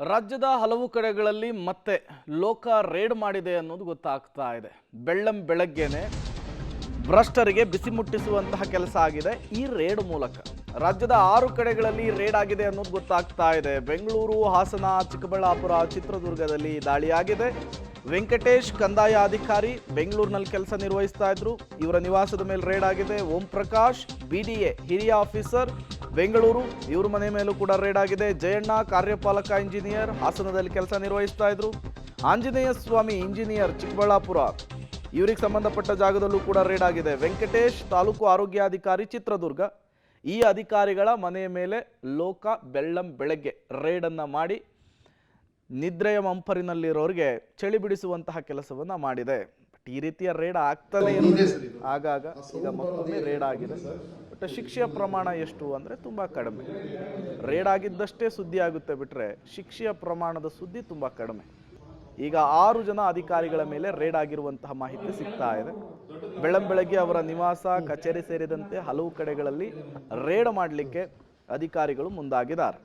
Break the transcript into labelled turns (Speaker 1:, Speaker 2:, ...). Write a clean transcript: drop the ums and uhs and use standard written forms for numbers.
Speaker 1: ರಾಜ್ಯದ ಹಲವು ಕಡೆಗಳಲ್ಲಿ ಮತ್ತೆ ಲೋಕ ರೇಡ್ ಮಾಡಿದೆ ಅನ್ನೋದು ಗೊತ್ತಾಗ್ತಾ ಇದೆ. ಬೆಳ್ಳಂಬೆಳಗ್ಗೆನೆ ಭ್ರಷ್ಟರಿಗೆ ಬಿಸಿ ಮುಟ್ಟಿಸುವಂತಹ ಕೆಲಸ ಆಗಿದೆ ಈ ರೇಡ್ ಮೂಲಕ. ರಾಜ್ಯದ 6 ಕಡೆಗಳಲ್ಲಿ ರೇಡ್ ಆಗಿದೆ ಅನ್ನೋದು ಗೊತ್ತಾಗ್ತಾ ಇದೆ. ಬೆಂಗಳೂರು, ಹಾಸನ, ಚಿಕ್ಕಬಳ್ಳಾಪುರ, ಚಿತ್ರದುರ್ಗದಲ್ಲಿ ದಾಳಿಯಾಗಿದೆ. ವೆಂಕಟೇಶ್ ಕಂದಾಯ ಅಧಿಕಾರಿ ಬೆಂಗಳೂರಿನಲ್ಲಿ ಕೆಲಸ ನಿರ್ವಹಿಸ್ತಾ ಇದ್ರು. ಇವರ ನಿವಾಸದ ಮೇಲೆ ರೇಡ್ ಆಗಿದೆ. ಓಂ ಪ್ರಕಾಶ್ BDA ಹಿರಿಯ ಆಫೀಸರ್ ಬೆಂಗಳೂರು, ಇವ್ರ ಮನೆ ಮೇಲೂ ಕೂಡ ರೇಡ್ ಆಗಿದೆ. ಜಯಣ್ಣ ಕಾರ್ಯಪಾಲಕ ಇಂಜಿನಿಯರ್ ಹಾಸನದಲ್ಲಿ ಕೆಲಸ ನಿರ್ವಹಿಸ್ತಾ ಇದ್ರು. ಆಂಜನೇಯ ಸ್ವಾಮಿ ಇಂಜಿನಿಯರ್ ಚಿಕ್ಕಬಳ್ಳಾಪುರ, ಇವರಿಗೆ ಸಂಬಂಧಪಟ್ಟ ಜಾಗದಲ್ಲೂ ಕೂಡ ರೇಡ್ ಆಗಿದೆ. ವೆಂಕಟೇಶ್ ತಾಲೂಕು ಆರೋಗ್ಯಾಧಿಕಾರಿ ಚಿತ್ರದುರ್ಗ, ಈ ಅಧಿಕಾರಿಗಳ ಮನೆಯ ಮೇಲೆ ಲೋಕ ಬೆಳ್ಳಂಬೆಳಗ್ಗೆ ರೇಡನ್ನು ಮಾಡಿ ನಿದ್ರೆಯ ಮಂಪರಿನಲ್ಲಿರೋರಿಗೆ ಚಳಿ ಬಿಡಿಸುವಂತಹ ಕೆಲಸವನ್ನ ಮಾಡಿದೆ. ಬಟ್ ಈ ರೀತಿಯ ರೇಡ್ ಆಗ್ತಾನೆ ಇರುತ್ತೆ ಆಗಾಗ. ಈಗ ಮತ್ತೊಮ್ಮೆ ರೇಡ್ ಆಗಿದೆ. ಬಟ್ ಶಿಕ್ಷೆಯ ಪ್ರಮಾಣ ಎಷ್ಟು ಅಂದರೆ ತುಂಬ ಕಡಿಮೆ. ರೇಡ್ ಆಗಿದ್ದಷ್ಟೇ ಸುದ್ದಿ ಆಗುತ್ತೆ ಬಿಟ್ಟರೆ ಶಿಕ್ಷೆಯ ಪ್ರಮಾಣದ ಸುದ್ದಿ ತುಂಬ ಕಡಿಮೆ. ಈಗ 6 ಜನ ಅಧಿಕಾರಿಗಳ ಮೇಲೆ ರೇಡ್ ಆಗಿರುವಂತಹ ಮಾಹಿತಿ ಸಿಗ್ತಾ ಇದೆ. ಬೆಳ್ಳಂಬೆಳಗ್ಗೆ ಅವರ ನಿವಾಸ, ಕಚೇರಿ ಸೇರಿದಂತೆ ಹಲವು ಕಡೆಗಳಲ್ಲಿ ರೇಡ್ ಮಾಡಲಿಕ್ಕೆ ಅಧಿಕಾರಿಗಳು ಮುಂದಾಗಿದ್ದಾರೆ.